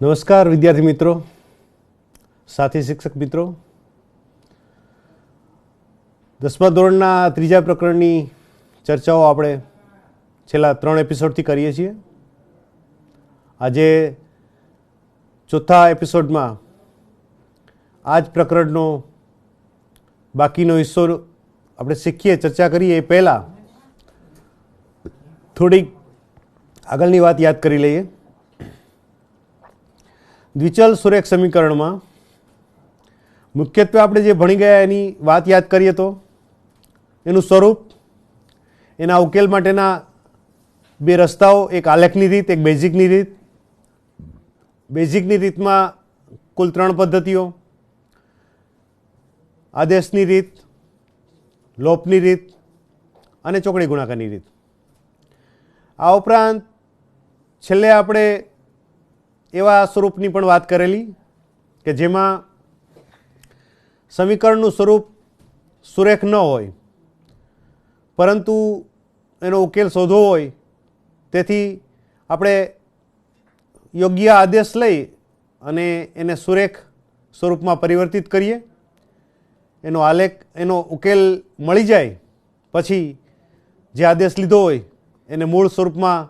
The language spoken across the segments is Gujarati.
નમસ્કાર વિદ્યાર્થી મિત્રો, સાથી શિક્ષક મિત્રો. 10મા ધોરણના ત્રીજા પ્રકરણની ચર્ચાઓ આપણે છેલ્લા 3 એપિસોડથી કરીએ છીએ. આજે ચોથા એપિસોડમાં આ જ પ્રકરણનો બાકીનો હિસ્સો આપણે શીખીએ, ચર્ચા કરીએ એ પહેલાં થોડીક આગળની વાત યાદ કરી લઈએ. દ્વિચલ સુરેખ સમીકરણમાં મુખ્યત્વે આપણે જે ભણી ગયા એની વાત યાદ કરીએ તો એનું સ્વરૂપ, એના ઉકેલ માટેના બે રસ્તાઓ, એક આલેખની રીત, એક બેઝિકની રીત. બેઝિકની રીતમાં કુલ 3 પદ્ધતિઓ: આદેશની રીત, લોપની રીત અને ચોકડી ગુણાકારની રીત. આ ઉપરાંત છેલ્લે આપણે એવા સ્વરૂપની પણ વાત કરેલી કે જેમાં સમીકરણનું સ્વરૂપ સુરેખ ન હોય પરંતુ એનો ઉકેલ શોધવો હોય, તેથી આપણે યોગ્ય આદેશ લઈ અને એને સુરેખ સ્વરૂપમાં પરિવર્તિત કરીએ. એનો આલેખ, એનો ઉકેલ મળી જાય પછી જે આદેશ લીધો હોય એને મૂળ સ્વરૂપમાં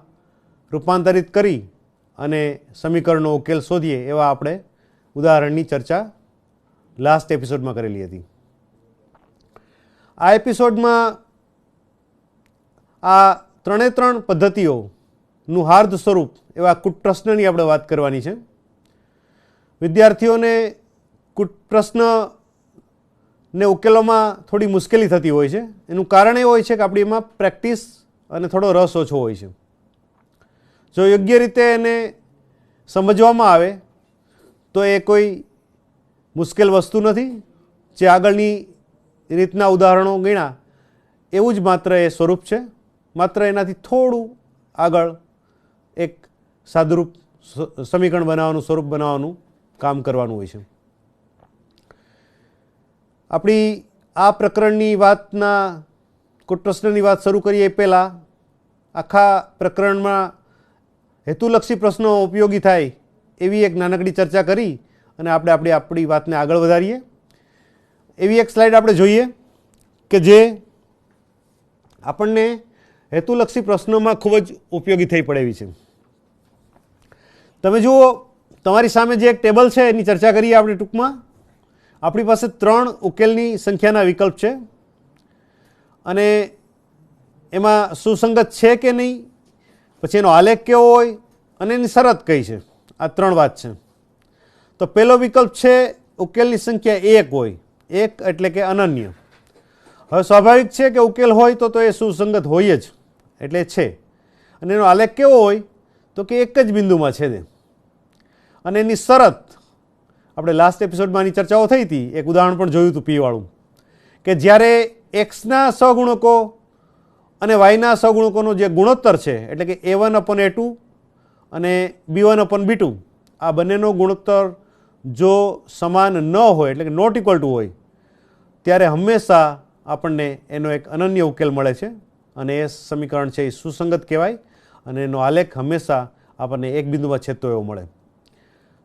રૂપાંતરિત કરી અને સમીકરણનો ઉકેલ શોધીએ, એવા આપણે ઉદાહરણની ચર્ચા લાસ્ટ એપિસોડમાં કરેલી હતી. આ એપિસોડમાં આ 3 પદ્ધતિઓનું હાર્દ સ્વરૂપ એવા કૂટ પ્રશ્નની આપણે વાત કરવાની છે. વિદ્યાર્થીઓને કૂટ પ્રશ્નને ઉકેલવામાં થોડી મુશ્કેલી થતી હોય છે. એનું કારણ એ હોય છે કે આપણી એમાં પ્રેક્ટિસ અને થોડો રસ ઓછો હોય છે. જો યોગ્ય રીતે એને સમજવામાં આવે તો એ કોઈ મુશ્કેલ વસ્તુ નથી. જે આગળની રીતના ઉદાહરણો ગણ્યા એવું જ માત્ર એ સ્વરૂપ છે. માત્ર એનાથી થોડું આગળ એક સાદુરૂપ સમીકરણ બનાવવાનું, સ્વરૂપ બનાવવાનું કામ કરવાનું હોય છે. આપણી આ પ્રકરણની વાતના, કૂટ પ્રશ્નની વાત શરૂ કરીએ એ પહેલાં આખા પ્રકરણમાં હેતુલક્ષી પ્રશ્નો ઉપયોગી થાય એવી એક નાનકડી ચર્ચા કરી અને આપણે આપણી વાતને આગળ વધારીએ. એવી એક સ્લાઇડ આપણે જોઈએ કે જે આપણને હેતુલક્ષી પ્રશ્નોમાં ખૂબ જ ઉપયોગી થઈ પડે એવી છે. તમે જુઓ, તમારી સામે જે એક ટેબલ છે એની ચર્ચા કરીએ આપણે ટૂંકમાં. આપણી પાસે 3 ઉકેલની સંખ્યાના વિકલ્પ છે અને એમાં સુસંગત છે કે નહીં, પછી એનો આલેખ કેવો હોય અને એની શરત કઈ છે. આ 3 વાત છે. તો પહેલો વિકલ્પ છે ઉકેલની સંખ્યા 1 હોય. 1 એટલે કે અનન્ય. હવે સ્વાભાવિક છે કે ઉકેલ હોય તો એ સુસંગત હોય જ, એટલે છે. અને એનો આલેખ કેવો હોય તો કે એક જ બિંદુમાં છેદે. અને એની શરત, આપણે લાસ્ટ એપિસોડમાં એની ચર્ચાઓ થઈ હતી, એક ઉદાહરણ પણ જોયું હતું P વાળું, કે જ્યારે એક્સના સહગુણકો અને વાયના સહગુણકોનો જે ગુણોત્તર છે, એટલે કે A1/A2 અને B1/B2, આ બંનેનો ગુણોત્તર જો સમાન ન હોય, એટલે કે નોટ ઇક્વલ ટુ હોય, ત્યારે હંમેશા આપણને એનો એક અનન્ય ઉકેલ મળે છે અને એ સમીકરણ છે એ સુસંગત કહેવાય અને એનો આલેખ હંમેશા આપણને એક બિંદુમાં છેદતો એવો મળે.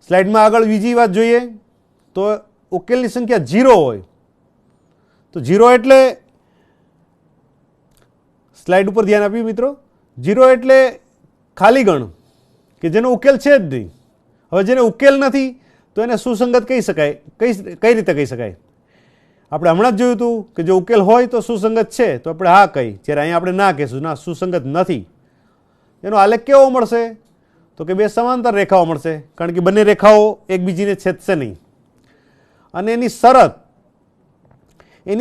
સ્લાઇડમાં આગળ બીજી વાત જોઈએ તો ઉકેલની સંખ્યા 0 હોય. તો 0 એટલે, સ્લાઇડ ઉપર ધ્યાન આપ્યું મિત્રો, 0 એટલે ખાલી ગણ કે જેનો ઉકેલ છે જ નહીં. હવે જેને ઉકેલ નથી તો એને સુસંગત કહી શકાય. કઈ રીતે કહી શકાય? આપણે હમણાં જ જોયું હતું કે જો ઉકેલ હોય તો સુસંગત છે તો આપણે હા કહી, જ્યારે અહીંયા આપણે ના કહીશું, ના સુસંગત નથી. એનો આલેખ કેવો મળશે તો કે 2 સમાંતર રેખાઓ મળશે, કારણ કે બંને રેખાઓ એકબીજીને છેદશે નહીં. અને એની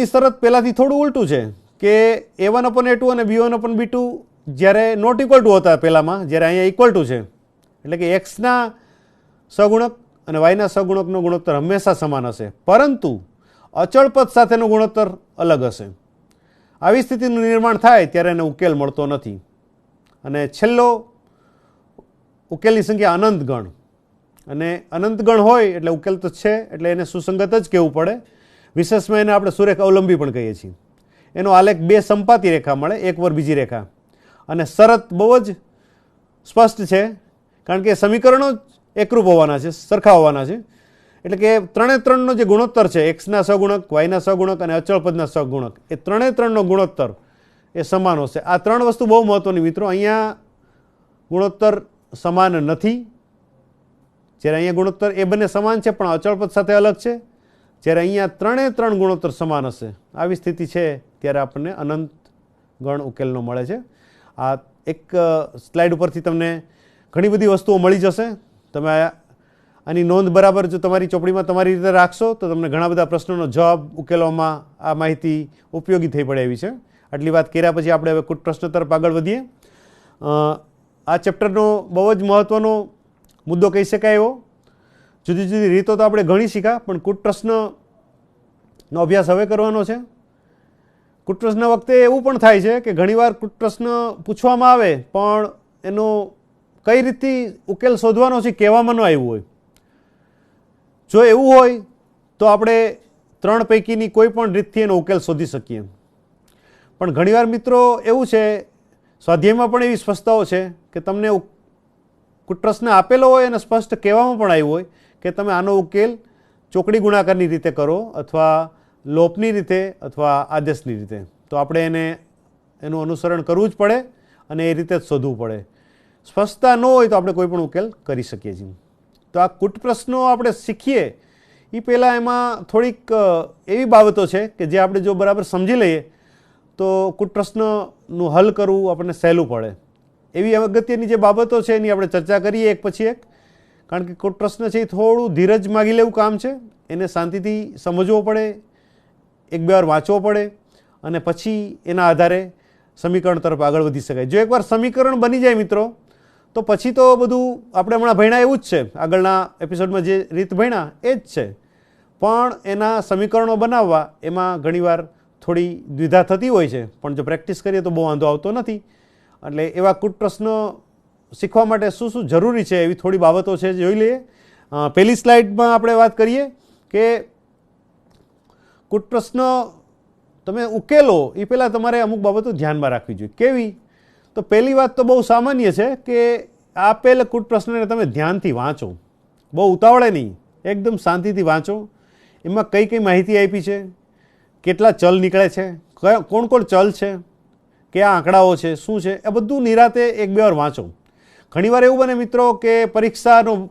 શરત પહેલાંથી થોડું ઉલટું છે કે A1/A2 અને B1/B2 જ્યારે નોટ ઇક્વલ ટુ હતા પહેલાંમાં, જ્યારે અહીંયા ઇક્વલ ટુ છે, એટલે કે એક્સના સહગુણક અને વાયના સહગુણકનો ગુણોત્તર હંમેશા સમાન હશે, પરંતુ અચળ પદ સાથેનો ગુણોત્તર અલગ હશે. આવી સ્થિતિનું નિર્માણ થાય ત્યારે એને ઉકેલ મળતો નથી. અને છેલ્લો ઉકેલની સંખ્યા અનંત ગણ. અને અનંત ગણ હોય એટલે ઉકેલ તો છે, એટલે એને સુસંગત જ કહેવું પડે. વિશેષમાં એને આપણે સુરેખ અવલંબી પણ કહીએ છીએ. એનો આલેખ 2 સંપાતી રેખા મળે, એક પર બીજી રેખા. અને શરત બહુ જ સ્પષ્ટ છે, કારણ કે સમીકરણો એકરૂપ હોવાના છે, સરખા હોવાના છે. એટલે કે ત્રણે ત્રણનો જે ગુણોત્તર છે, એક્સના સગુણક, વાયના સગુણક અને અચળ પદના સગુણક, એ ત્રણે ત્રણનો ગુણોત્તર એ સમાન હશે. આ ત્રણ વસ્તુ બહુ મહત્ત્વની મિત્રો. અહીંયા ગુણોત્તર સમાન નથી. જ્યારે અહીંયા ગુણોત્તર એ બંને સમાન છે પણ અચળ પદ સાથે અલગ છે. જ્યારે અહીંયા ત્રણે ત્રણ ગુણોત્તર સમાન હશે. આવી સ્થિતિ છે ત્યારે આપણને અનંત ગણ ઉકેલનો મળે છે. આ એક સ્લાઇડ ઉપરથી તમને ઘણી બધી વસ્તુઓ મળી જશે. તમે આની નોંધ બરાબર જો તમારી ચોપડીમાં તમારી રીતે રાખશો તો તમને ઘણા બધા પ્રશ્નોનો જવાબ ઉકેલવામાં આ માહિતી ઉપયોગી થઈ પડે એવી છે. આટલી વાત કર્યા પછી આપણે હવે કૂટ પ્રશ્ન તરફ આગળ વધીએ. આ ચેપ્ટરનો બહુ જ મહત્ત્વનો મુદ્દો કહી શકાય એવો. જુદી જુદી રીતો તો આપણે ઘણી શીખ્યા, પણ કૂટ પ્રશ્નનો અભ્યાસ હવે કરવાનો છે. કૂટ પ્રશ્ન વખતે એવું પણ થાય છે કે ઘણીવાર કૂટ પ્રશ્ન પૂછવામાં આવે પણ એનો કઈ રીતથી ઉકેલ શોધવાનો છે કહેવામાં ન આવ્યું હોય. જો એવું હોય તો આપણે ત્રણ પૈકીની કોઈ પણ રીતથી એનો ઉકેલ શોધી શકીએ. પણ ઘણીવાર મિત્રો એવું છે, સ્વાધ્યાયમાં પણ એવી સ્પષ્ટતાઓ છે કે તમને કૂટ પ્રશ્ન આપેલો હોય અને સ્પષ્ટ કહેવામાં પણ આવ્યું હોય કે તમે આનો ઉકેલ ચોકડી ગુણાકારની રીતે કરો અથવા લોપની રીતે અથવા આદેશની રીતે. તો આપણે એનું અનુસરણ કરવું જ પડે અને એ રીતે જ શોધવું પડે. સ્પષ્ટતા ન હોય તો આપણે કોઈ પણ ઉકેલ કરી શકીએ છીએ. તો આ કૂટ પ્રશ્નો આપણે શીખીએ એ પહેલાં એમાં થોડીક એવી બાબતો છે કે જે આપણે જો બરાબર સમજી લઈએ તો કૂટ પ્રશ્નનું હલ કરવું આપણને સહેલું પડે. એવી અગત્યની જે બાબતો છે એની આપણે ચર્ચા કરીએ એક પછી એક. કારણ કે કૂટ પ્રશ્ન છે એ થોડું ધીરજ માગી લેવું કામ છે. એને શાંતિથી સમજવો પડે, એક બે વાર વાંચવો પડે અને પછી એના આધારે સમીકરણ તરફ આગળ વધી શકાય. જો એકવાર સમીકરણ બની જાય મિત્રો તો પછી તો બધું આપણે હમણાં ભણ્યા એવું જ છે. આગળના એપિસોડમાં જે રીત ભણ્યા એ જ છે. પણ એના સમીકરણો બનાવવા એમાં ઘણીવાર થોડી દ્વિધા થતી હોય છે. પણ જો પ્રેક્ટિસ કરીએ તો બહુ વાંધો આવતો નથી. એટલે એવા કૂટ પ્રશ્ન શીખવા માટે શું શું જરૂરી છે એવી થોડી બાબતો છે જોઈ લઈએ. પહેલી સ્લાઇડમાં આપણે વાત કરીએ કે કૂટ પ્રશ્ન તમે ઉકેલો એ પહેલાં તમારે અમુક બાબતો ધ્યાનમાં રાખવી જોઈએ. કેવી? તો પહેલી વાત તો બહુ સામાન્ય છે કે આપેલ કૂટ પ્રશ્નને તમે ધ્યાનથી વાંચો. બહુ ઉતાવળે નહીં, એકદમ શાંતિથી વાંચો. એમાં કઈ કઈ માહિતી આપી છે, કેટલા ચલ નીકળે છે, કોણ કોણ ચલ છે, કયા આંકડાઓ છે, શું છે, એ બધું નિરાતે એક બે વાર વાંચો. ઘણીવાર એવું બને મિત્રો કે પરીક્ષાનું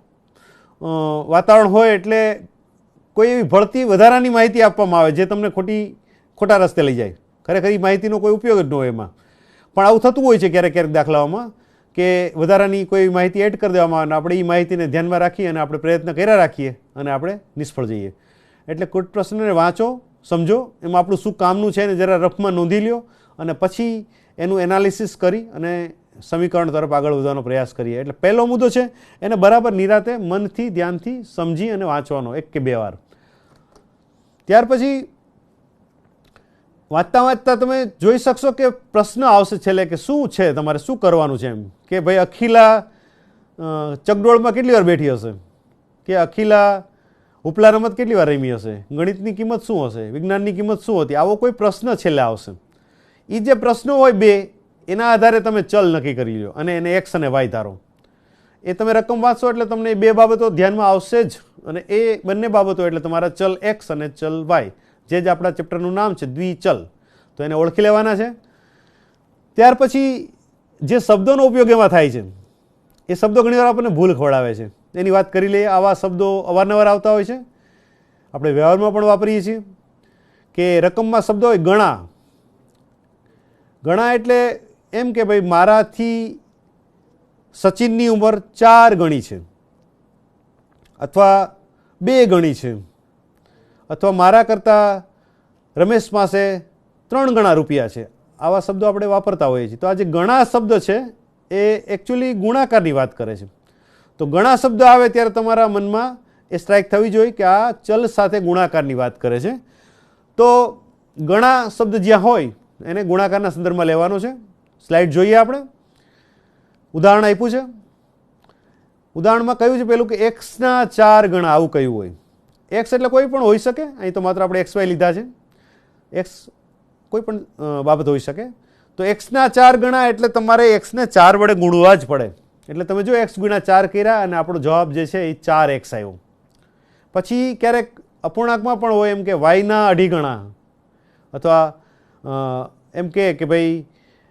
વાતાવરણ હોય એટલે કોઈ એવી ભળતી વધારાની માહિતી આપવામાં આવે જે તમને ખોટા રસ્તે લઈ જાય. ખરેખર એ માહિતીનો કોઈ ઉપયોગ જ ન હોય એમાં. પણ આવું થતું હોય છે ક્યારેક ક્યારેક દાખલાઓમાં કે વધારાની કોઈ માહિતી એડ કરી દેવામાં આવે અને આપણે એ માહિતીને ધ્યાનમાં રાખીએ અને આપણે પ્રયત્ન કર્યા રાખીએ અને આપણે નિષ્ફળ જઈએ. એટલે કૂટ પ્રશ્નને વાંચો, સમજો, એમાં આપણું શું કામનું છે એને જરા રફમાં નોંધી લ્યો અને પછી એનું એનાલિસિસ કરી અને સમીકરણ તરફ આગળ વધવાનો પ્રયાસ કરીએ. એટલે પહેલો મુદ્દો છે એને બરાબર નિરાતે મનથી ધ્યાનથી સમજી અને વાંચવાનો એક કે બે વાર. ત્યાર પછી વાંચતા વાંચતા તમે જોઈ શકશો કે પ્રશ્ન આવશે છેલ્લે કે શું છે, તમારે શું કરવાનું છે. એમ કે ભાઈ અખિલા ચકડોળમાં કેટલી વાર બેઠી હશે, કે અખિલા ઉપલા રમત કેટલી વાર રમી હશે, ગણિતની કિંમત શું હશે, વિજ્ઞાનની કિંમત શું હતી. આવો કોઈ પ્રશ્ન છેલ્લે આવશે. એ જે પ્રશ્નો હોય બે એના આધારે તમે ચલ નક્કી કરી લો અને એને એક્સ અને વાય ધારો. એ તમે રકમ વાંચશો એટલે તમને એ બે બાબતો ધ્યાનમાં આવશે જ. અને એ બંને બાબતો એટલે તમારા ચલ એક્સ અને ચલ વાય, જે જ આપણા ચેપ્ટરનું નામ છે દ્વિચલ, તો એને ઓળખી લેવાના છે. ત્યાર પછી જે શબ્દોનો ઉપયોગ એમાં થાય છે એ શબ્દો ઘણીવાર આપણને ભૂલ ખવડાવે છે. એની વાત કરી લઈએ. આવા શબ્દો અવારનવાર આવતા હોય છે, આપણે વ્યવહારમાં પણ વાપરીએ છીએ. કે રકમમાં શબ્દો હોય ગણા. ગણા એટલે એમ કે ભાઈ મારાથી સચિનની ઉંમર 4 ગણી છે અથવા 2 ગણી છે અથવા મારા કરતાં રમેશ પાસે 3 ગણા રૂપિયા છે. આવા શબ્દો આપણે વાપરતા હોઈએ છીએ. તો આ જે ગણા શબ્દ છે એ એકચ્યુઅલી ગુણાકારની વાત કરે છે. તો ગણા શબ્દ આવે ત્યારે તમારા મનમાં એ સ્ટ્રાઇક થવી જોઈએ કે આ ચલ સાથે ગુણાકારની વાત કરે છે. તો ગણા શબ્દ જ્યાં હોય એને ગુણાકારના સંદર્ભમાં લેવાનો છે. સ્લાઇડ જોઈએ આપણે. ઉદાહરણ આપ્યું છે. ઉદાહરણમાં કહ્યું છે પેલું કે એક્સના 4 ગણા, આવું કહ્યું હોય. એક્સ એટલે કોઈ પણ હોઈ શકે. અહીં તો માત્ર આપણે એક્સ વાય લીધા છે. એક્સ કોઈ પણ બાબત હોઈ શકે. તો એક્સના 4 ગણા એટલે તમારે એક્સને 4 વડે ગુણવા જ પડે. એટલે તમે જો x ગુણ્યા 4 કર્યા અને આપણો જવાબ જે છે એ 4x આવ્યો. પછી ક્યારેક અપૂર્ણાંકમાં પણ હોય એમ કે વાયના અઢી ગણા, અથવા એમ કે ભાઈ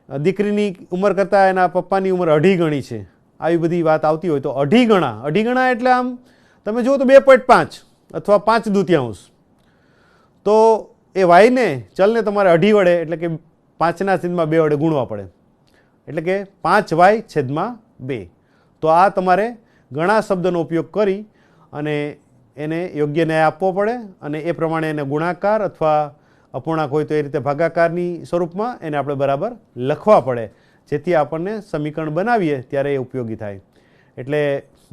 દીકરીની ઉંમર કરતાં એના પપ્પાની ઉંમર અઢી ગણી છે, આવી બધી વાત આવતી હોય તો અઢી ગણા એટલે આમ તમે જુઓ તો 2.5 અથવા 5/2. તો એ વાયને ચલને તમારે અઢી વડે એટલે કે 5/2 વડે ગુણવા પડે, એટલે કે 5y/2. તો આ તમારે ઘણા શબ્દનો ઉપયોગ કરી અને એને યોગ્ય ન્યાય આપવો પડે અને એ પ્રમાણે એને ગુણાકાર અથવા અપૂર્ણાંક હોય તો એ રીતે ભાગાકારની સ્વરૂપમાં એને આપણે બરાબર લખવા પડે, જેથી આપણને સમીકરણ બનાવીએ ત્યારે એ ઉપયોગી થાય. એટલે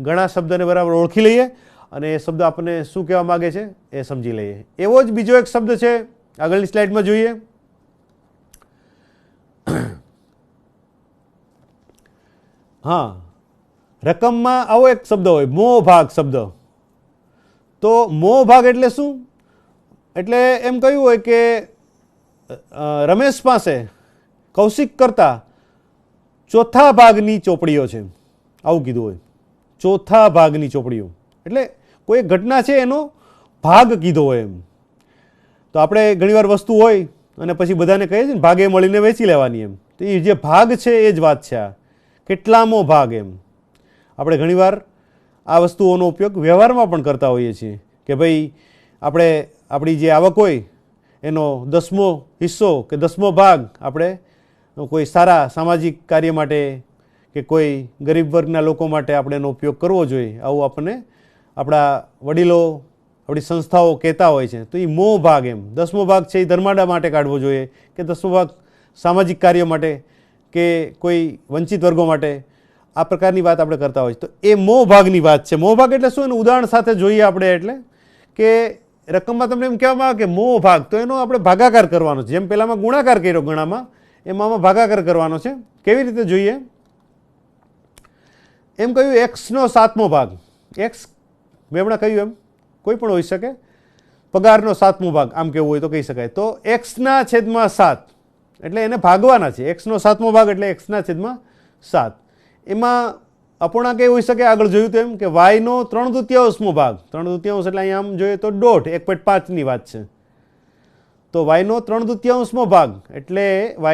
ઘણા શબ્દને બરાબર ઓળખી લઈએ અને એ શબ્દ આપણને શું કહેવા માગે છે એ સમજી લઈએ. એવો જ બીજો એક શબ્દ છે, આગળની સ્લાઇડમાં જોઈએ. હા, રકમમાં આવો એક શબ્દ હોય, મોહ ભાગ શબ્દ. તો મોહ ભાગ એટલે શું? એટલે એમ કહ્યું હોય કે રમેશ પાસે કૌશિક કરતા ચોથા ભાગની ચોપડીઓ છે, આવું કીધું હોય. ચોથા ભાગની ચોપડીઓ એટલે કોઈ ઘટના છે એનો ભાગ કીધો હોય એમ. તો આપણે ઘણીવાર વસ્તુ હોય અને પછી બધાને કહીએ છીએ ને ભાગે મળીને વેચી લેવાની એમ, તો એ જે ભાગ છે એ જ વાત છે. આ કેટલામો ભાગ એમ. આપણે ઘણીવાર આ વસ્તુઓનો ઉપયોગ વ્યવહારમાં પણ કરતા હોઈએ છીએ કે ભાઈ આપણે આપણી જે આવક હોય એનો 10મો હિસ્સો કે 10મો ભાગ આપણે કોઈ સારા સામાજિક કાર્ય માટે કે કોઈ ગરીબ વર્ગના લોકો માટે આપણે એનો ઉપયોગ કરવો જોઈએ, આવું આપણને આપણા વડીલો આપણી સંસ્થાઓ કહેતા હોય છે. તો એ મોહ ભાગ એમ, 10મો ભાગ છે એ ધર્માડા માટે કાઢવો જોઈએ કે 10મો ભાગ સામાજિક કાર્ય માટે કે કોઈ વંચિત વર્ગો માટે, આ પ્રકારની વાત આપણે કરતા હોય. તો એ મોહ ભાગની વાત છે. મોહ ભાગ એટલે શું? એનું ઉદાહરણ સાથે જોઈએ આપણે. એટલે કે રકમમાં તમને એમ કહેવામાં આવે કે મોહ ભાગ, તો એનો આપણે ભાગાકાર કરવાનો છે. જેમ પહેલામાં ગુણાકાર કર્યો ગણામાં, એમાં ભાગાકાર કરવાનો છે. કેવી રીતે જોઈએ? એમ કહ્યું x/7 ભાગ. x મેં હમણાં કહ્યું એમ કોઈ પણ હોઈ શકે, પગારનો 7મો ભાગ આમ કેવું હોય તો કહી શકાય. તો x/7 એટલે એને ભાગવાના છે. x/7 ભાગ એટલે x/7. એમાં અપૂર્ણાંક એ હોઈ શકે, આગળ જોયું તો એમ કે y/3 ભાગ. 3/2 એટલે અહીંયા આમ જોઈએ તો 1.5ની વાત છે. તો y/3 ભાગ એટલે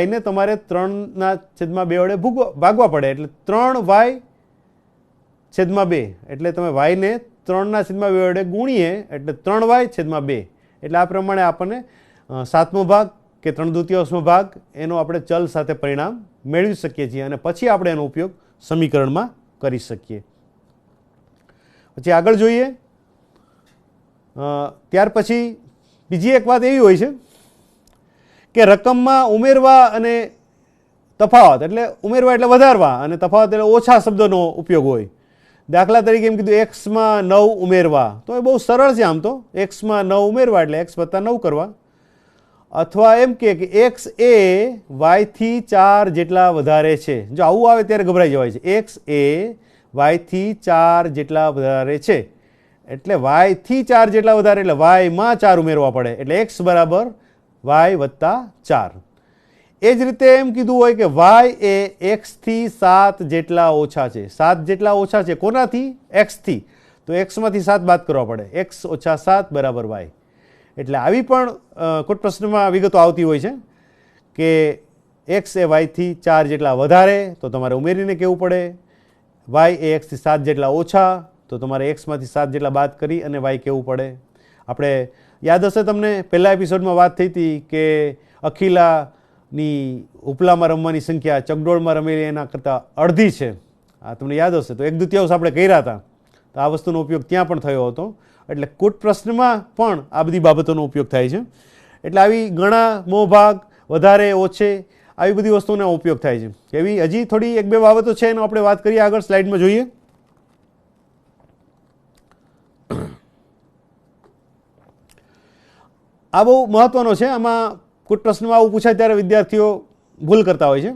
yને તમારે 3/2 વડે ભાગવા પડે, એટલે 3y/2. એટલે તમે yને 3/2 વડે ગુણીએ એટલે 3y/2. એટલે આ પ્રમાણે આપણને 7મો ભાગ કે 3/2 ભાગ એનો આપણે ચલ સાથે પરિણામ મેળવી શકીએ છીએ અને પછી આપણે એનો ઉપયોગ સમીકરણમાં કરી શકીએ. પછી આગળ જોઈએ. ત્યાર પછી બીજી એક વાત એવી હોય છે કે રકમમાં ઉમેરવા અને તફાવત, એટલે ઉમેરવા એટલે વધારવા અને તફાવત એટલે ઓછા શબ્દોનો ઉપયોગ હોય. દાખલા તરીકે એમ કીધું x/9 ઉમેરવા, તો એ બહુ સરળ છે. આમ તો x/9 ઉમેરવા એટલે x+9 કરવા. અથવા એમ કે x એ y/4 જેટલા વધારે છે. જો આવું આવે ત્યારે ગભરાઈ જવાય છે. x એ y/4 જેટલા વધારે છે એટલે y/4 જેટલા વધારે એટલે y/4 ઉમેરવા પડે, એટલે x બરાબર y+4. એ જ રીતે એમ કીધું હોય કે y એ x/7 જેટલા ઓછા છે. 7 જેટલા ઓછા છે કોનાથી? x થી. તો x માંથી 7 બાદ કરવા પડે, x - 7 બરાબર y. એટલે આવી પણ કોઈ પ્રશ્નમાં વિગતો આવતી હોય છે કે x એ y/4 જેટલા વધારે તો તમારે ઉમેરીને કહેવું પડે, y એ x/7 જેટલા ઓછા તો તમારે x માંથી 7 જેટલા બાદ કરી અને y કહેવું પડે. આપણે યાદ હશે તમને પહેલા એપિસોડમાં વાત થઈ હતી કે અખિલાની ઉપલામાં રમવાની સંખ્યા ચકડોળમાં રમેલી એના કરતાં અડધી છે. આ તમને યાદ હશે. તો 1/2 આપણે કર્યા હતા, તો આ વસ્તુનો ઉપયોગ ત્યાં પણ થયો હતો. એટલે કૂટ પ્રશ્નમાં પણ આ બધી બાબતોનો ઉપયોગ થાય છે. એટલે આવી ઘણા મોહ ભાગ, વધારે ઓછે, આવી બધી વસ્તુનો ઉપયોગ થાય છે. એવી હજી થોડી 1-2 બાબતો છે એનો આપણે વાત કરીએ. આગળ સ્લાઇડમાં જોઈએ. આ બહુ મહત્વનો છે. આમાં કૂટ પ્રશ્નમાં આવું પૂછાય ત્યારે વિદ્યાર્થીઓ ભૂલ કરતા હોય છે.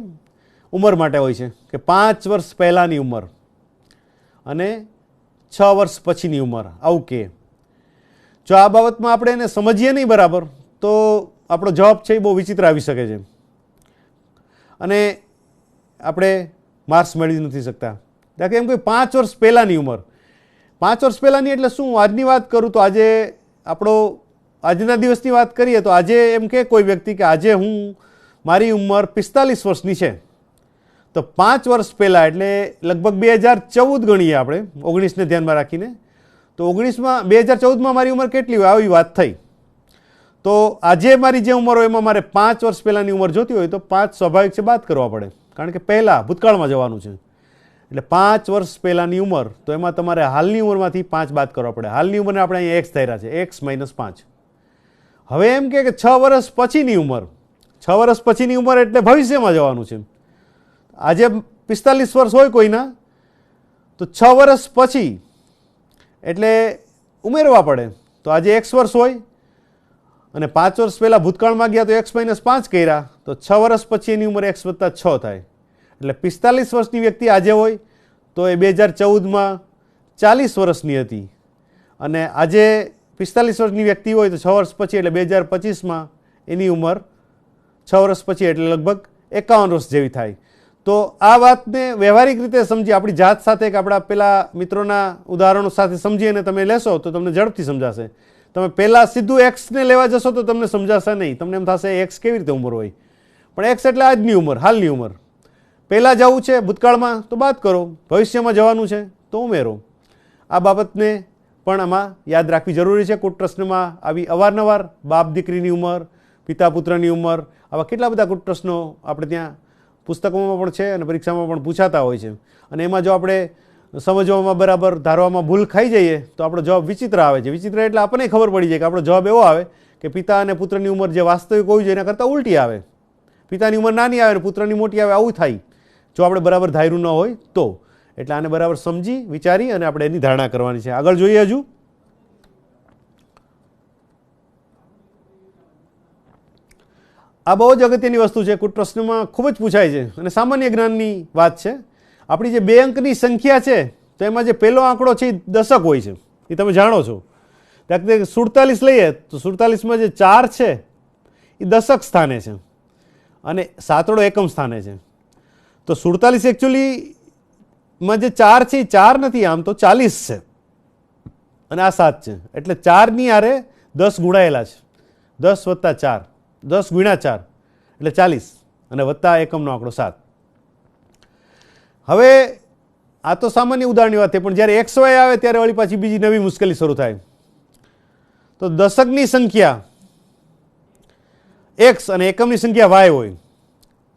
ઉંમર માટે હોય છે કે 5 વર્ષ પહેલાંની ઉંમર અને 6 વર્ષ પછીની ઉંમર, આવું કે. જો આ બાબતમાં આપણે એને સમજીએ નહીં બરાબર તો આપણો જવાબ છે એ બહુ વિચિત્ર આવી શકે છે અને આપણે માર્ક્સ મેળવી નથી શકતા. દાખલા એમ કોઈ 5 વર્ષ પહેલાંની ઉંમર, 5 વર્ષ પહેલાંની એટલે શું? આજની વાત કરું તો આજે આજના દિવસની વાત કરીએ તો આજે એમ કે કોઈ વ્યક્તિ કે આજે મારી ઉંમર 45 વર્ષની છે, તો 5 વર્ષ પહેલાં એટલે લગભગ 2014 ગણીએ આપણે, 19ને ધ્યાનમાં રાખીને, તો 2014માં મારી ઉંમર કેટલી હોય આવી વાત થઈ. તો આજે મારી જે ઉંમર હોય એમાં મારે 5 વર્ષ પહેલાંની ઉંમર જોતી હોય તો 5 સ્વાભાવિક છે બાદ કરવા પડે, કારણ કે પહેલાં ભૂતકાળમાં જવાનું છે. એટલે 5 વર્ષ પહેલાંની ઉંમર, તો એમાં તમારે હાલની ઉંમરમાંથી 5 બાદ કરવા પડે. હાલની ઉંમરને આપણે અહીંયા એક્સ ધાર્યા છે, એક્સ -5. હવે એમ કે 6 વર્ષ પછીની ઉંમર, 6 વર્ષ પછીની ઉંમર એટલે ભવિષ્યમાં જવાનું છે. આજે 45 વર્ષ હોય કોઈના, તો 6 વર્ષ પછી એટલે ઉમેરવા પડે. તો આજે x વર્ષ હોય અને 5 વર્ષ પહેલાં ભૂતકાળમાં ગયા તો x -5 કર્યા, તો 6 વર્ષ પછી એની ઉંમર x + 6 થાય. એટલે 45 વર્ષની વ્યક્તિ આજે હોય તો એ 2014માં 40 વર્ષની હતી, અને આજે 45 વર્ષની વ્યક્તિ હોય તો 6 વર્ષ પછી એટલે 2025માં એની ઉંમર 6 વર્ષ પછી એટલે લગભગ 51 વર્ષ જેવી થાય. તો આ વાતને વ્યવહારિક રીતે સમજી આપણી જાત સાથે કે આપણા પેલા મિત્રોના ઉદાહરણો સાથે સમજી અને તમે લેશો તો તમને ઝડપથી સમજાશે. તમે પહેલાં સીધું એક્સને લેવા જશો તો તમને સમજાશે નહીં, તમને એમ થશે એક્સ કેવી રીતે ઉંમર હોય, પણ એક્સ એટલે આજની ઉંમર, હાલની ઉંમર. પહેલાં જવું છે ભૂતકાળમાં તો બાદ કરો, ભવિષ્યમાં જવાનું છે તો ઉમેરો. આ બાબતને પણ આમાં યાદ રાખવી જરૂરી છે. કુટ પ્રશ્નમાં આવી અવારનવાર બાપ દીકરીની ઉંમર, પિતા પુત્રની ઉંમર, આવા કેટલા બધા કુટ પ્રશ્નો આપણે ત્યાં પુસ્તકોમાં પણ છે અને પરીક્ષામાં પણ પૂછાતા હોય છે. અને એમાં જો આપણે સમજવામાં બરાબર ધારવામાં ભૂલ ખાઈ જઈએ તો આપણો જવાબ વિચિત્ર આવે છે. વિચિત્ર એટલે આપણને ખબર પડી જાય કે આપણો જવાબ એવો આવે કે પિતા અને પુત્રની ઉંમર જે વાસ્તવિક હોવી જોઈએ એના કરતાં ઉલટી આવે, પિતાની ઉંમર નાની આવે અને પુત્રની મોટી આવે, આવું થાય જો આપણે બરાબર ધાર્યું ન હોય તો. એટલે આને બરાબર સમજી વિચારી અને આપણે એની ધારણા કરવાની છે. આગળ જોઈએ. હજુ આ બહુ જ અગત્યની વસ્તુ છે, કુટ પ્રશ્નમાં ખૂબ જ પૂછાય છે અને સામાન્ય જ્ઞાનની વાત છે. આપણી જે 2 અંકની સંખ્યા છે તો એમાં જે પહેલો આંકડો છે એ દશક હોય છે, એ તમે જાણો છો. દાખલા 47 લઈએ તો 47માં જે 4 છે એ દશક સ્થાને છે અને સાતડો એકમ સ્થાને છે. તો 47 એકચ્યુઅલીમાં જે 4 છે એ 4 નથી, આમ તો 40 છે અને આ 7 છે. એટલે 4ની આરે 10 ગુણાયેલા છે, 10 + 4, 10 × 4 એટલે 40 અને વત્તા એકમનો આંકડો 7. હવે આ તો સામાન્ય ઉદાહરણની વાત છે, પણ જ્યારે XY આવે ત્યારે વળી પાછી બીજી નવી મુશ્કેલી શરૂ થાય. તો દશકની સંખ્યા x અને એકમની સંખ્યા y હોય.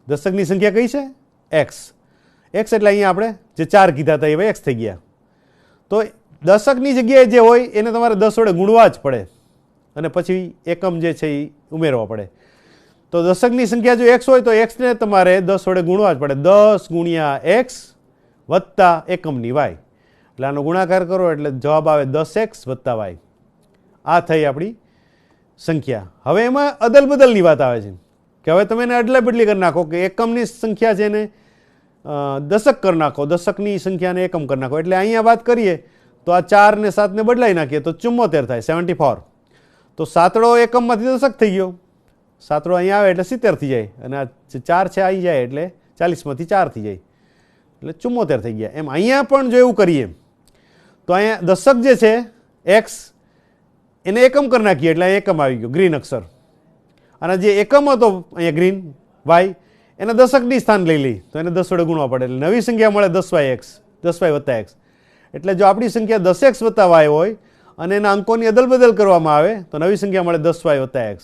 દશકની સંખ્યા કઈ છે? x. x એટલે અહીંયા આપણે જે 4 કીધા હતા એ હવે x થઈ ગયા. તો દશકની જગ્યાએ જે હોય એને તમારે 10 વડે ગુણવા જ પડે અને પછી એકમ જે છે એ ઉમેરવા પડે. તો દશકની સંખ્યા જો x હોય તો xને તમારે 10 વડે ગુણવા જ પડે. 10 × x વત્તા એકમની y, એટલે આનો ગુણાકાર કરો એટલે જવાબ આવે 10x + y. આ થઈ આપણી સંખ્યા. હવે એમાં અદલ બદલની વાત આવે છે કે હવે તમે એને અદલા બદલી કરી નાખો કે એકમની સંખ્યા છે એને દશક કરી નાખો, દશકની સંખ્યાને એકમ કરી નાખો. એટલે અહીંયા વાત કરીએ તો આ 4 ને 7 ને બદલાઈ નાખીએ તો 74 થાય, 74. તો સાતડો એકમમાંથી દશક થઈ ગયો, સાતડો અહીંયા આવે એટલે 70 થઈ જાય અને આ 4 છે આવી જાય એટલે 40માંથી 4 થઈ જાય એટલે 74 થઈ ગયા. એમ અહીંયા પણ જો એવું કરીએ તો અહીંયા દશક જે છે x એને એકમ કરી નાખીએ એટલે એકમ આવી ગયો ગ્રીન અક્ષર, અને જે એકમ હતો અહીંયા ગ્રીન y એને દશકની સ્થાન લઈ લઈ તો એને 10 વડે ગુણવા પડે એટલે નવી સંખ્યા મળે 10y + x. એટલે જો આપણી સંખ્યા 10x + y હોય અને એના અંકોની અદલ બદલ કરવામાં આવે તો નવી સંખ્યા મળે 10y + x.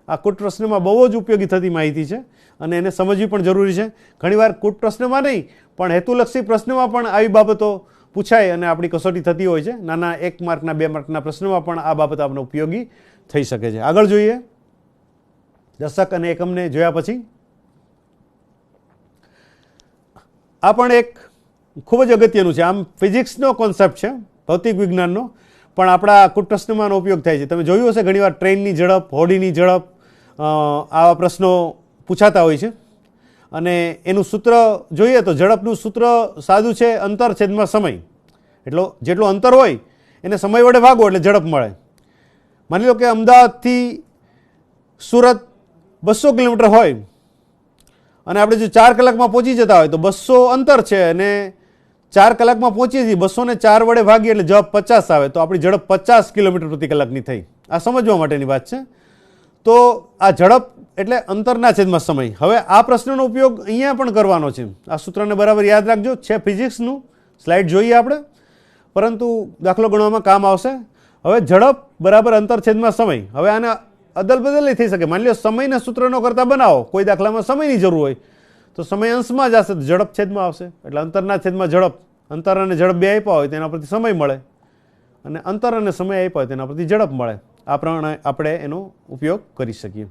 આ કુટ પ્રશ્નમાં બહુ જ ઉપયોગી થતી માહિતી છે અને એને સમજવી પણ જરૂરી છે. ઘણીવાર કુટ પ્રશ્નમાં નહીં પણ હેતુલક્ષી પ્રશ્નમાં પણ આવી બાબતો પૂછાય અને આપણી કસોટી થતી હોય છે. નાના 1 માર્કના 2 માર્કના પ્રશ્નમાં પણ આ બાબત આપણને ઉપયોગી થઈ શકે છે. આગળ જોઈએ. દશક અને એકમને જોયા પછી આ પણ એક ખૂબ જ અગત્યનું છે. આમ ફિઝિક્સનો કોન્સેપ્ટ છે, ભૌતિક વિજ્ઞાનનો, પણ આપણા કુટ પ્રશ્નમાં ઉપયોગ થાય છે. તમે જોયું હશે ઘણીવાર ટ્રેનની ઝડપ, હોડીની ઝડપ, આવા પ્રશ્નો પૂછાતા હોય છે અને એનું સૂત્ર જોઈએ તો ઝડપનું સૂત્ર સાદું છે, અંતર છેદમાં સમય. જેટલું અંતર હોય એને સમય વડે ભાગો એટલે ઝડપ મળે. માની લો કે અમદાવાદથી સુરત 200 કિલોમીટર હોય અને આપણે જો 4 કલાકમાં પહોંચી જતા હોય તો 200 અંતર છે અને 4 કલાકમાં પહોંચીએ છીએ, 204 વડે ભાગીએ એટલે જવાબ 50 આવે, તો આપણી ઝડપ 50 કિલોમીટર પ્રતિ કલાકની થઈ. આ સમજવા માટેની વાત છે. તો આ ઝડપ એટલે અંતરના છેદમાં સમય. હવે આ પ્રશ્નનો ઉપયોગ અહીંયા પણ કરવાનો છે. આ સૂત્રને બરાબર યાદ રાખજો. છે ફિઝિક્સનું, સ્લાઇડ જોઈએ આપણે, પરંતુ દાખલો ગણવામાં કામ આવશે. હવે ઝડપ બરાબર અંતર છેદમાં સમય. હવે આને અદલ બદલ થઈ શકે. માની લો સમયના સૂત્રનો કરતા બનાવો, કોઈ દાખલામાં સમયની જરૂર હોય તો સમય અંશમાં જશે, તો ઝડપ છેદમાં આવશે. એટલે અંતરના છેદમાં ઝડપ, અંતર અને ઝડપ બે આપ્યા હોય તેના પરથી સમય મળે, અને અંતર અને સમય આપ્યા હોય તેના પરથી ઝડપ મળે. આ પ્રમાણે આપણે એનો ઉપયોગ કરી શકીએ.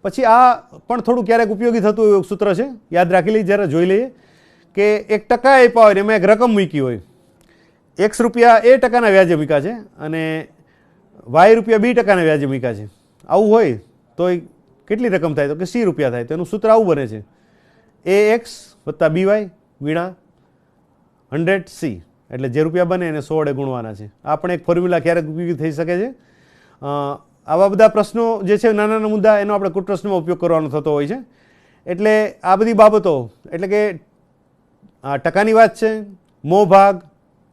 પછી આ પણ થોડું ક્યારેક ઉપયોગી થતું એવું સૂત્ર છે, યાદ રાખી લઈએ, જ્યારે જોઈ લઈએ કે 1% આપ્યા હોય ને એમાં એક રકમ મૂકી હોય. X રૂપિયા A% વ્યાજે મૂક્યા છે અને Y રૂપિયા B% વ્યાજે મૂક્યા છે. આવું હોય તો કેટલી રકમ થાય? તો કે C રૂપિયા થાય. તો એનું સૂત્ર આવું બને છે, AX + BY × 100C. એટલે જે રૂપિયા બને એને 100 વડે ગુણવાના છે. આ પણ એક ફોર્મ્યુલા ક્યારેક ઉપયોગી થઈ શકે છે. આવા બધા પ્રશ્નો જે છે, નાના નાના મુદ્દા, એનો આપણે કુટ પ્રશ્નમાં ઉપયોગ કરવાનો થતો હોય છે. એટલે આ બધી બાબતો, એટલે કે આ ટકાની વાત છે, મો ભાગ,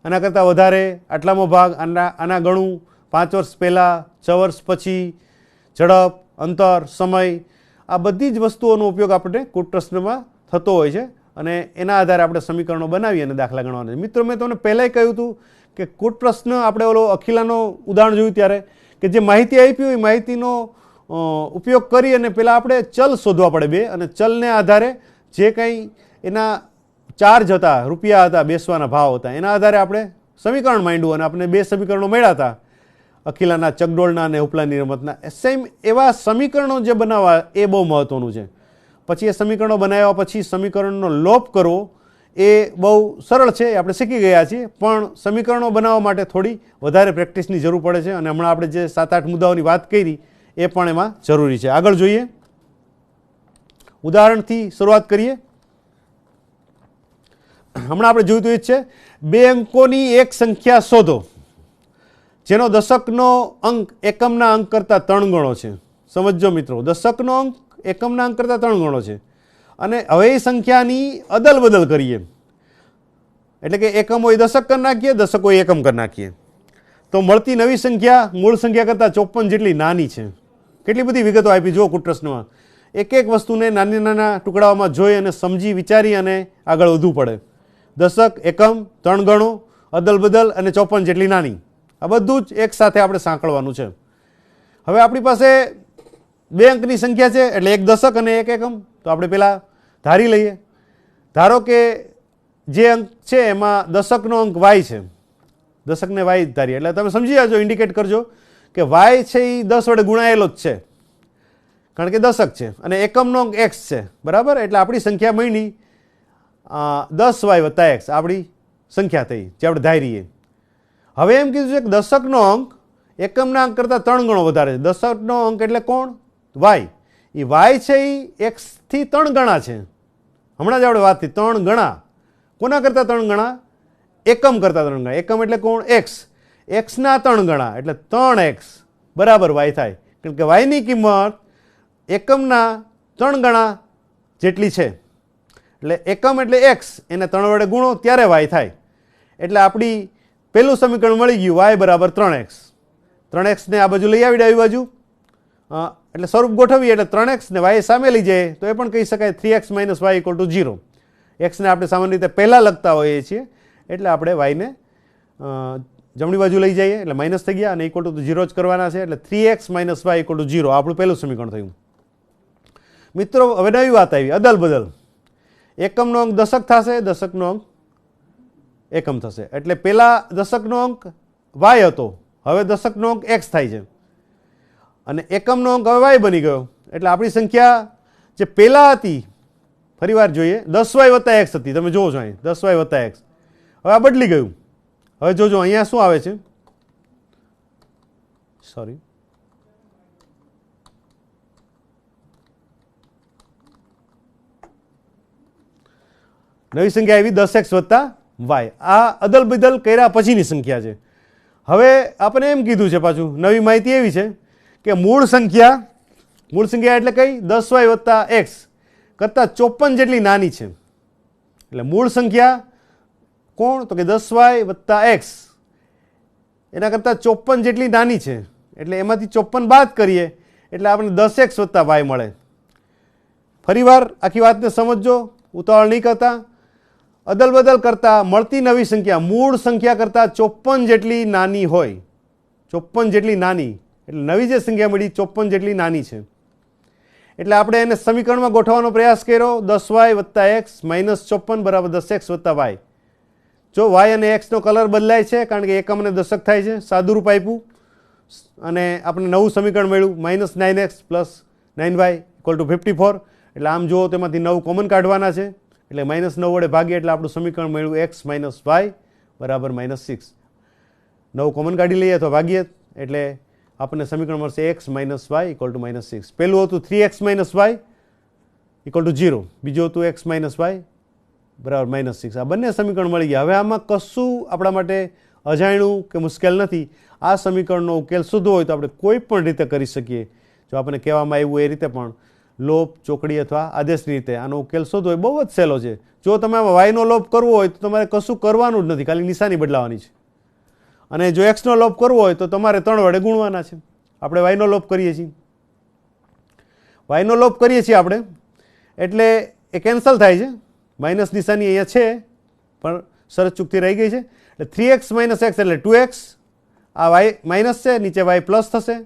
આના કરતાં વધારે, આટલામો ભાગ, આના ગણું, 5 વર્ષ પહેલાં, 6 વર્ષ પછી, ઝડપ, અંતર, સમય, આ બધી જ વસ્તુઓનો ઉપયોગ આપણે કુટ પ્રશ્નમાં થતો હોય છે. અને એના આધારે આપણે સમીકરણો બનાવી અને દાખલા ગણવાના છે. મિત્રો, મેં તમને પહેલાંય કહ્યું હતું કે કુટ પ્રશ્ન આપણે ઓલો અખિલાનો ઉદાહરણ જોયું ત્યારે, કે જે માહિતી આપી હોય માહિતીનો ઉપયોગ કરી અને પહેલાં આપણે ચલ શોધવા પડે બે, અને ચલને આધારે જે કંઈ એના ચાર્જ હતા, રૂપિયા હતા, બેસવાના ભાવ હતા, એના આધારે આપણે સમીકરણ માંડ્યું અને આપણે 2 સમીકરણો મળ્યા હતા, અખિલાના ચકડોળના અને ઉપલાની રમતના. સેમ એવા સમીકરણો જે બનાવવા એ બહુ મહત્ત્વનું છે. પછી એ સમીકરણો બનાવ્યા પછી સમીકરણનો લોપ કરવો એ બહુ સરળ છે, એ આપણે શીખી ગયા છીએ. પણ સમીકરણો બનાવવા માટે થોડી વધારે પ્રેક્ટિસની જરૂર પડે છે. અને હમણાં આપણે જે 7-8 મુદ્દાઓની વાત કરી એ પણ એમાં જરૂરી છે. આગળ જોઈએ, ઉદાહરણથી શરૂઆત કરીએ. હમણાં આપણે જોયું તો એ જ છે, 2 અંકોની એક સંખ્યા શોધો જેનો દશકનો અંક એકમના અંક કરતાં 3 ગણો છે. સમજો મિત્રો, દશકનો અંક એકમના અંક કરતાં 3 ગણો છે. અને હવે એ સંખ્યાની અદલ બદલ કરીએ, એટલે કે એકમ હોય દશક કરી નાખીએ, દશક હોય એકમ કરી નાખીએ, તો મળતી નવી સંખ્યા મૂળ સંખ્યા કરતાં 54 જેટલી નાની છે. કેટલી બધી વિગતો આપી જુઓ કુટ પ્રશ્નમાં. એક એક વસ્તુને નાના નાના ટુકડાઓમાં જોઈ અને સમજી વિચારી અને આગળ વધવું પડે. દશક, એકમ, 3 ગણો, અદલ બદલ અને 54 જેટલી નાની, આ બધું જ એક સાથે આપણે સાંકળવાનું છે. હવે આપણી પાસે 2 અંકની સંખ્યા છે, એટલે એક દશક અને એક એકમ. તો આપણે પહેલાં ધારી લઈએ. ધારો કે જે અંક છે એમાં દશકનો અંક y છે, દશકને y ધારીએ, એટલે તમે સમજી જાજો, ઇન્ડિકેટ કરજો કે y છે એ 10 વડે ગુણાયેલો જ છે, કારણ કે દશક છે, અને એકમનો અંક x છે, બરાબર. એટલે આપણી સંખ્યા મળી 10y + x, આપણી સંખ્યા થઈ જે આપણે ધારીએ. હવે એમ કીધું છે કે દશકનો અંક એકમના અંક કરતાં 3 ગણો વધારે છે. દશકનો અંક એટલે કોણ? y. એ y છે એ x થી 3 ગણા છે. હમણાં જ આપણે વાત થઈ, 3 ગણા. કોના કરતાં 3 ગણા? એકમ કરતાં 3 ગણા. એકમ એટલે કોણ? x. x ના 3 ગણા એટલે 3x બરાબર y થાય, કારણ કે y ની કિંમત એકમના 3 ગણા જેટલી છે. એટલે એકમ એટલે x, એને 3 વડે ગુણો ત્યારે y થાય. એટલે આપણી પહેલું સમીકરણ મળી ગયું, y બરાબર 3x. 3x ને આ બાજુ લઈ આવી ડાબી બાજુ, એટલે સ્વરૂપ ગોઠવીએ એટલે 3x ને y સામે લઈ જાય તો એ પણ કહી શકાય 3x - y = 0. x ને આપણે સામાન્ય રીતે પહેલાં લખતા હોઈએ છીએ, એટલે આપણે y ને જમણી બાજુ લઈ જઈએ એટલે માઇનસ થઈ ગયા, અને =0 જ કરવાના છે. એટલે 3x - y = 0 આપણું પહેલું સમીકરણ થયું. મિત્રો, હવે નવી વાત આવી, અદલ બદલ. એકમનો અંક દશક થશે, દશકનો અંક એકમ થશે. એટલે પહેલા દશકનો અંક y હતો, હવે દશકનો અંક x થાય છે, અને એકમનો અંક હવે y બની ગયો. એટલે આપણી સંખ્યા જે પહેલાં હતી, ફરી વાર જોઈએ, 10y + x હતી. તમે જોવો છો અહીં 10y + x. હવે આ બદલી ગયું. હવે જોજો અહીંયા શું આવે છે, સોરી, નવી સંખ્યા આવી 10x + y. આ અદલ બદલ કર્યા પછીની સંખ્યા છે. હવે આપણે એમ કીધું છે, પાછું નવી માહિતી એવી છે કે મૂળ સંખ્યા એટલે કઈ? 10y + x કરતાં 54 જેટલી નાની છે. એટલે મૂળ સંખ્યા કોણ? તો કે 10y વત્તા x એના કરતાં 54 જેટલી નાની છે, એટલે એમાંથી 54 બાદ કરીએ એટલે આપણે 10x વત્તા y મળે. ફરીવાર આખી વાતને સમજજો, ઉતાવળ નહીં કરતા. અદલ બદલ કરતાં મળતી નવી સંખ્યા મૂળ સંખ્યા કરતાં 54 જેટલી નાની હોય, 54 જેટલી નાની, એટલે નવી જે સંખ્યા મળી 54 જેટલી નાની છે. એટલે આપણે એને સમીકરણમાં ગોઠવવાનો પ્રયાસ કર્યો. 10y વત્તા x માઇનસ 54 બરાબર 10x વત્તા y. જો y અને x નો કલર બદલાય છે કારણ કે એકમ અને દશક થાય છે, સાદુરૂપ આપ્યું અને આપણે નવું સમીકરણ મળ્યું minus 9x plus 9y equal to 54. એટલે આમ જુઓ તેમાંથી 9 કોમન કાઢવાના છે, એટલે -9 વડે ભાગીએ એટલે આપણું સમીકરણ મળ્યું x માઇનસ y બરાબર -6. 9 કોમન કાઢી લઈએ અથવા ભાગીએ એટલે આપણને સમીકરણ મળશે x minus y equal to -6. પહેલું હતું 3x minus y equal to 0, બીજું હતું x માઇનસ y બરાબર -6. આ બંને સમીકરણ મળી ગયા. હવે આમાં કશું આપણા માટે અજાણ્યું કે મુશ્કેલ નથી. આ સમીકરણનો ઉકેલ શોધવો હોય તો આપણે કોઈ પણ રીતે કરી શકીએ. જો આપણને કહેવામાં આવ્યું એ રીતે પણ લોપ, ચોકડી અથવા આદેશની રીતે આનો ઉકેલ શોધવો હોય બહુ જ સહેલો છે. જો તમે આમાં વાયનો લોપ કરવો હોય તો તમારે કશું કરવાનું જ નથી, ખાલી નિશાની બદલાવાની છે. અને જો એક્સનો લોપ કરવો હોય તો તમારે 3 વડે ગુણવાના છે. આપણે વાયનો લોપ કરીએ છીએ, વાયનો લોપ કરીએ છીએ આપણે એટલે એ કેન્સલ થાય છે. માઇનસ નિશાની અહીંયા છે પણ સરસ ચૂકથી રહી ગઈ છે. એટલે 3x માઇનસ x એટલે 2x. આ વાય માઇનસ છે, નીચે વાય પ્લસ થશે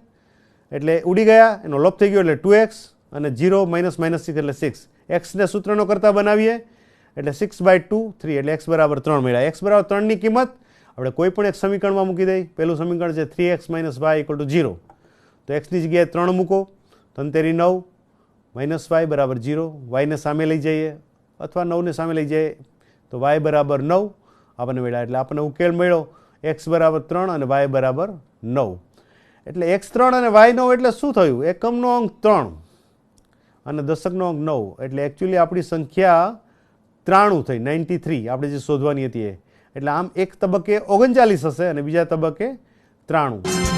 એટલે ઉડી ગયા, એનો લોપ થઈ ગયો એટલે 2x અને 0 માઇનસ -6 એટલે 6. એક્સને સૂત્રનો કરતા બનાવીએ એટલે 6/2 3 એટલે x બરાબર 3 મળ્યા. x બરાબર 3ની કિંમત આપણે કોઈ પણ એક સમીકરણમાં મૂકી દઈએ. પહેલું સમીકરણ છે 3x minus y equal to 0, તો એક્સની જગ્યાએ 3 મૂકો, 3 9 માઇનસ y બરાબર 0. વાયને સામે લઈ જઈએ અથવા 9ને સામે લઈ જઈએ તો y બરાબર 9 આપણને મળ્યા. એટલે આપણને ઉકેલ મળ્યો x બરાબર 3 અને y બરાબર 9. એટલે x3 અને y9 એટલે શું થયું? એકમનો અંક 3 અને દશકનો અંક 9. એટલે એકચ્યુઅલી આપણી સંખ્યા 93 થઈ, 93 આપણે જે શોધવાની હતી એ. એટલે આમ એક તબક્કે 39 હશે અને બીજા તબક્કે 93.